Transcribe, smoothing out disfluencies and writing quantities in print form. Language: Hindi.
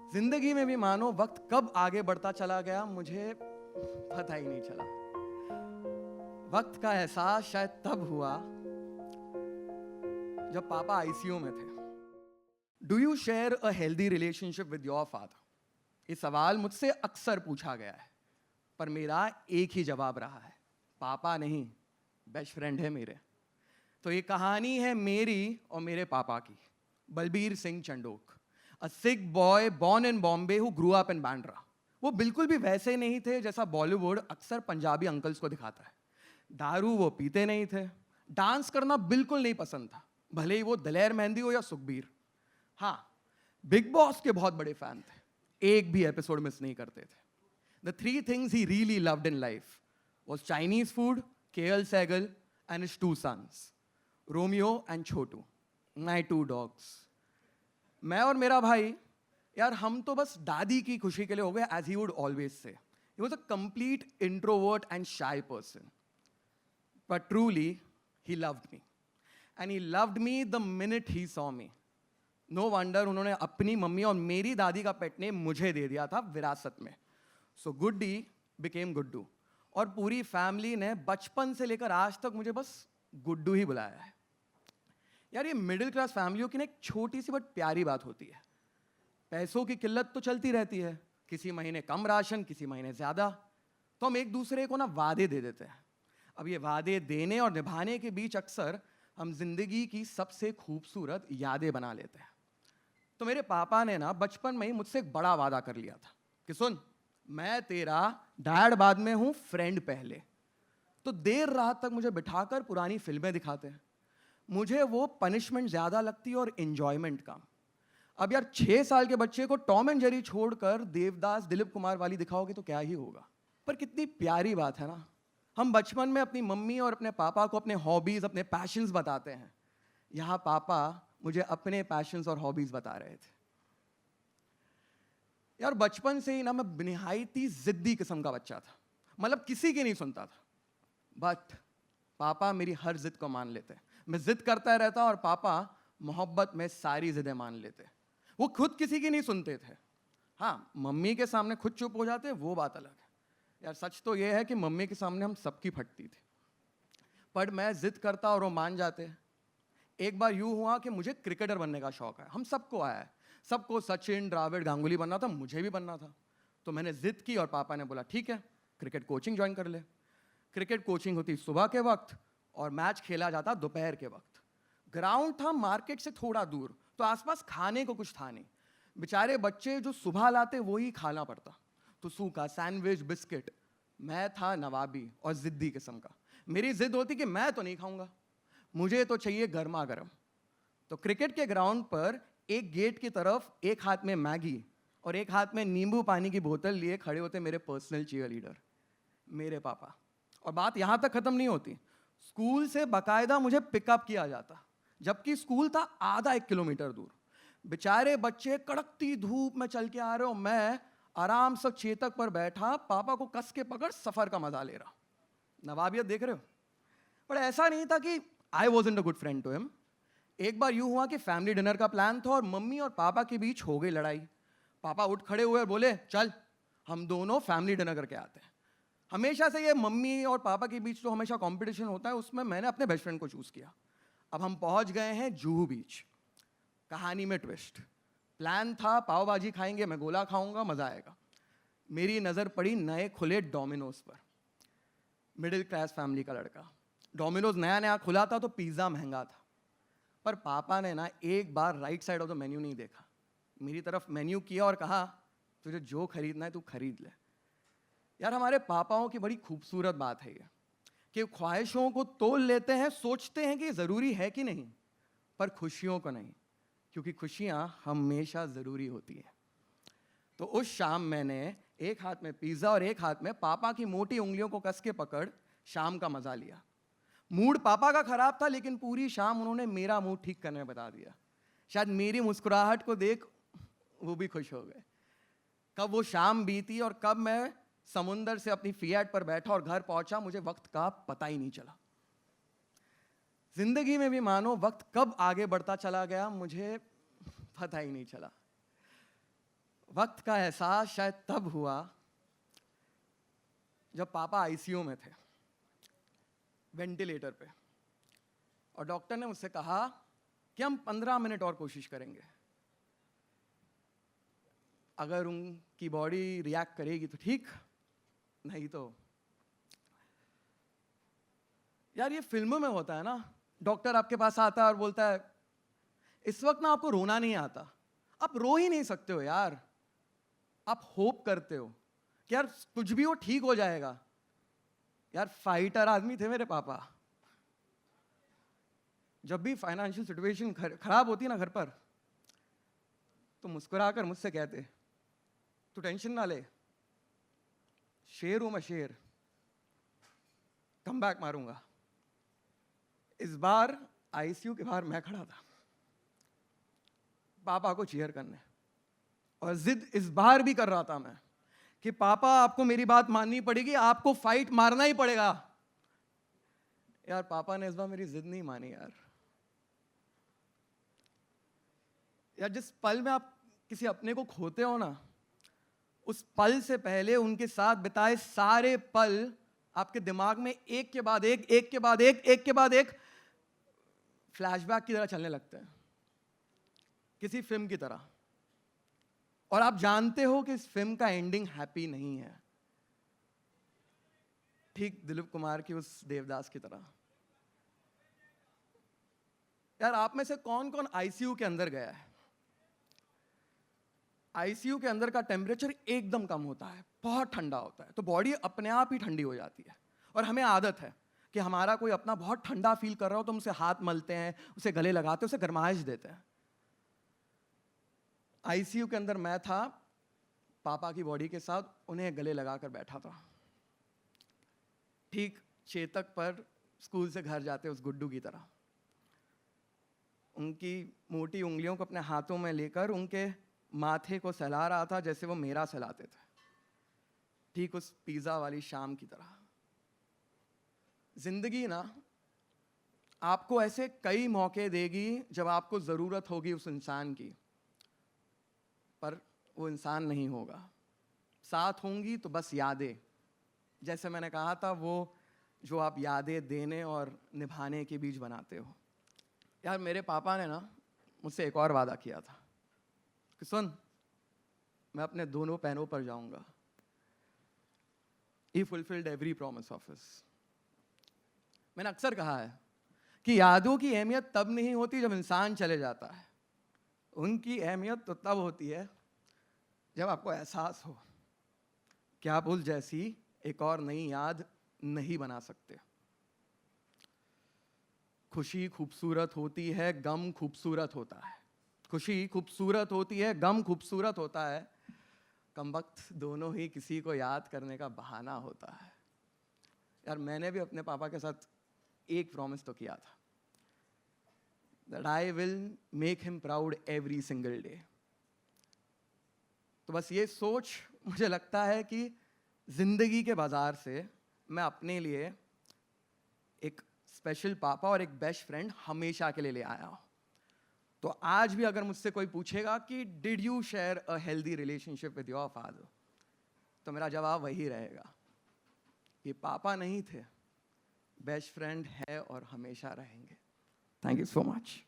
जिंदगी में भी मानो वक्त कब आगे बढ़ता चला गया मुझे पता ही नहीं चला। वक्त का एहसास शायद तब हुआ जब पापा आईसीयू में थे। Do you share a healthy relationship with your father? ये सवाल मुझसे अक्सर पूछा गया है, पर मेरा एक ही जवाब रहा है, पापा नहीं, बेस्ट फ्रेंड है मेरे। तो ये कहानी है मेरी और मेरे पापा की, Balbir Singh Chandok, a Sikh boy born in Bombay who grew up in Bandra। वो बिल्कुल भी वैसे नहीं थे जैसा बॉलीवुड अक्सर पंजाबी अंकल्स को दिखाता है। दारू वो पीते नहीं थे, डांस करना बिल्कुल नहीं पसंद था, भले ही वो दलेर मेहंदी हो या सुखबीर। हाँ, बिग बॉस के बहुत बड़े फैन थे, एक भी एपिसोड मिस नहीं करते थे। The three things he really loved in life was Chinese food, KL Sehgal, and his two sons, Romeo and Chotu, my two dogs। मैं और मेरा भाई, यार हम तो बस दादी की खुशी के लिए हो गए, as he would always say। He was a complete introvert and shy person, but truly he loved me, and he loved me the minute he saw me। No wonder उन्होंने अपनी मम्मी और मेरी दादी का पेट नेम मुझे दे दिया था विरासत में। सो गुड्डी बिकेम गुड्डू, और पूरी फैमिली ने बचपन से लेकर आज तक मुझे बस गुड्डू ही बुलाया है। यार ये मिडिल क्लास फैमिलियों की ना एक छोटी सी बट प्यारी बात होती है, पैसों की किल्लत तो चलती रहती है, किसी महीने कम राशन, किसी महीने ज़्यादा, तो हम एक दूसरे को ना वादे दे देते हैं। अब ये वादे देने और निभाने के बीच अक्सर हम जिंदगी की सबसे खूबसूरत यादें बना लेते हैं। तो मेरे पापा ने ना बचपन में ही मुझसे एक बड़ा वादा कर लिया था कि सुन, मैं तेरा डैड बाद में हूं, फ्रेंड पहले। तो देर रात तक मुझे बिठाकर पुरानी फिल्में दिखाते हैं। मुझे वो पनिशमेंट ज्यादा लगती है और एंजॉयमेंट कम। अब यार 6 साल के बच्चे को टॉम एंड जेरी छोड़कर देवदास दिलीप कुमार वाली दिखाओगे तो क्या ही होगा। पर कितनी प्यारी बात है ना, हम बचपन में अपनी मम्मी और अपने पापा को अपने हॉबीज, अपने पैशंस बताते हैं। यहाँ पापा मुझे अपने पैशंस और हॉबीज बता रहे थे। यार बचपन से ही ना मैं निहायती जिद्दी किस्म का बच्चा था, मतलब किसी की नहीं सुनता था, बट पापा मेरी हर जिद को मान लेते। मैं जिद करता रहता और पापा मोहब्बत में सारी जिदें मान लेते। वो खुद किसी की नहीं सुनते थे। हाँ, मम्मी के सामने खुद चुप हो जाते, वो बात अलग है। यार सच तो ये है कि मम्मी के सामने हम सबकी फटती थी, पर मैं जिद करता और वो मान जाते। एक बार यूं हुआ कि मुझे क्रिकेटर बनने का शौक है, हम सबको आया है, सबको सचिन, द्राविड, गांगुली बनना था, मुझे भी बनना था। तो मैंने जिद की और पापा ने बोला ठीक है, क्रिकेट कोचिंग ज्वाइन कर ले। क्रिकेट कोचिंग होती सुबह के वक्त और मैच खेला जाता दोपहर के वक्त। ग्राउंड था मार्केट से थोड़ा दूर, तो आसपास खाने को कुछ था नहीं। बेचारे बच्चे जो सुबह लाते वही खाना पड़ता, तो सूखा सैंडविच, बिस्किट। मैं था नवाबी और जिद्दी किस्म का। मेरी जिद होती कि मैं तो नहीं खाऊंगा, मुझे तो चाहिए गर्मा गर्म। तो क्रिकेट के ग्राउंड पर एक गेट की तरफ एक हाथ में मैगी और एक हाथ में नींबू पानी की बोतल लिए खड़े होते मेरे पर्सनल चीयर लीडर, मेरे पापा। और बात यहाँ तक खत्म नहीं होती, स्कूल से बाकायदा मुझे पिकअप किया जाता, जबकि स्कूल था आधा 1 किलोमीटर दूर। बेचारे बच्चे कड़कती धूप में चल के आ रहे हो, मैं आराम से चेतक पर बैठा पापा को कस के पकड़ सफर का मजा ले रहा। नवाबियत देख रहे हो। पर ऐसा नहीं था कि I wasn't a good friend to him. एक बार यूं हुआ कि फैमिली डिनर का प्लान था और मम्मी और पापा के बीच हो गई लड़ाई। पापा उठ खड़े हुए और बोले चल हम दोनों फैमिली डिनर करके आते हैं। हमेशा से ये मम्मी और पापा के बीच जो हमेशा कंपटीशन होता है, उसमें मैंने अपने बेस्ट फ्रेंड को चूज किया। अब हम पहुंच गए हैं जुहू बीच। कहानी में ट्विस्ट, प्लान था पाव भाजी खाएंगे, मैं गोला खाऊंगा, मजा आएगा। मेरी नजर पड़ी नए खुले डोमिनोज पर। मिडिल क्लास फैमिली का लड़का, डोमिनोज नया नया खुला था तो पिज्जा महंगा था। पर पापा ने ना एक बार right side of the menu नहीं देखा, मेरी तरफ मेन्यू किया और कहा तुझे जो खरीदना है तू खरीद ले। यार हमारे पापाओं की बड़ी खूबसूरत बात है ये कि ख्वाहिशों को तोल लेते हैं, सोचते हैं कि ज़रूरी है कि नहीं, पर खुशियों को नहीं, क्योंकि खुशियाँ हमेशा ज़रूरी होती हैं। तो उस शाम मैंने एक हाथ में पिज़्ज़ा और एक हाथ में पापा की मोटी उंगलियों को कस के पकड़ शाम का मज़ा लिया। मूड पापा का खराब था, लेकिन पूरी शाम उन्होंने मेरा मूड ठीक करने में बता दिया। शायद मेरी मुस्कुराहट को देख वो भी खुश हो गए। कब वो शाम बीती और कब मैं समुंदर से अपनी फिएट पर बैठा और घर पहुंचा, मुझे वक्त का पता ही नहीं चला। जिंदगी में भी मानो वक्त कब आगे बढ़ता चला गया मुझे पता ही नहीं चला। वक्त का एहसास शायद तब हुआ जब पापा आईसीयू में थे, वेंटिलेटर पे, और डॉक्टर ने मुझसे कहा कि हम 15 मिनट और कोशिश करेंगे, अगर उनकी बॉडी रिएक्ट करेगी तो ठीक, नहीं तो। यार ये फिल्मों में होता है ना, डॉक्टर आपके पास आता है और बोलता है इस वक्त ना आपको रोना नहीं आता, आप रो ही नहीं सकते हो यार, आप होप करते हो कि यार कुछ भी हो ठीक हो जाएगा। यार फाइटर आदमी थे मेरे पापा। जब भी फाइनेंशियल सिचुएशन खराब होती है ना घर पर, तो मुस्कुराकर मुझसे कहते तू टेंशन ना ले, शेर हूं मैं शेर, कम बैक मारूंगा। इस बार आईसीयू के बाहर मैं खड़ा था पापा को चीयर करने, और जिद इस बार भी कर रहा था मैं कि पापा आपको मेरी बात माननी पड़ेगी, आपको फाइट मारना ही पड़ेगा। यार पापा ने इस बार मेरी जिद नहीं मानी यार। यार जिस पल में आप किसी अपने को खोते हो ना, उस पल से पहले उनके साथ बिताए सारे पल आपके दिमाग में एक के बाद एक, एक के बाद एक, एक के बाद एक फ्लैशबैक की तरह चलने लगते हैं, किसी फिल्म की तरह। और आप जानते हो कि इस फिल्म का एंडिंग हैप्पी नहीं है, ठीक दिलीप कुमार की उस देवदास की तरह। यार आप में से कौन कौन आईसीयू के अंदर गया है? आईसीयू के अंदर का टेम्परेचर एकदम कम होता है, बहुत ठंडा होता है, तो बॉडी अपने आप ही ठंडी हो जाती है। और हमें आदत है कि हमारा कोई अपना बहुत ठंडा फील कर रहा हो तो हम उसे हाथ मलते हैं, उसे गले लगाते हैं, उसे गर्माइश देते हैं। आईसीयू के अंदर मैं था पापा की बॉडी के साथ, उन्हें गले लगाकर बैठा था, ठीक चेतक पर स्कूल से घर जाते उस गुड्डू की तरह। उनकी मोटी उंगलियों को अपने हाथों में लेकर उनके माथे को सहला रहा था जैसे वो मेरा सहलाते थे, ठीक उस पिज्जा वाली शाम की तरह। जिंदगी ना आपको ऐसे कई मौके देगी जब आपको जरूरत होगी उस इंसान की, पर वो इंसान नहीं होगा। साथ होंगी तो बस यादें, जैसे मैंने कहा था, वो जो आप यादें देने और निभाने के बीच बनाते हो। यार मेरे पापा ने ना मुझसे एक और वादा किया था कि सुन, मैं अपने दोनों पैरों पर जाऊंगा। He fulfilled every promise of his. मैंने अक्सर कहा है कि यादों की अहमियत तब नहीं होती जब इंसान चले जाता है, उनकी अहमियत तो तब होती है जब आपको एहसास हो कि आप उस जैसी एक और नई याद नहीं बना सकते। खुशी खूबसूरत होती है, गम खूबसूरत होता है। खुशी खूबसूरत होती है, गम खूबसूरत होता है, कमबख्त दोनों ही किसी को याद करने का बहाना होता है। यार मैंने भी अपने पापा के साथ एक प्रॉमिस तो किया था, that I will make him proud every single day। तो बस ये सोच मुझे लगता है कि जिंदगी के बाजार से मैं अपने लिए एक स्पेशल पापा और एक बेस्ट फ्रेंड हमेशा के लिए ले आया हूं। तो आज भी अगर मुझसे कोई पूछेगा कि did you share a healthy relationship with your father, तो मेरा जवाब वही रहेगा, ये पापा नहीं थे, बेस्ट फ्रेंड है और हमेशा रहेंगे। Thank you so much.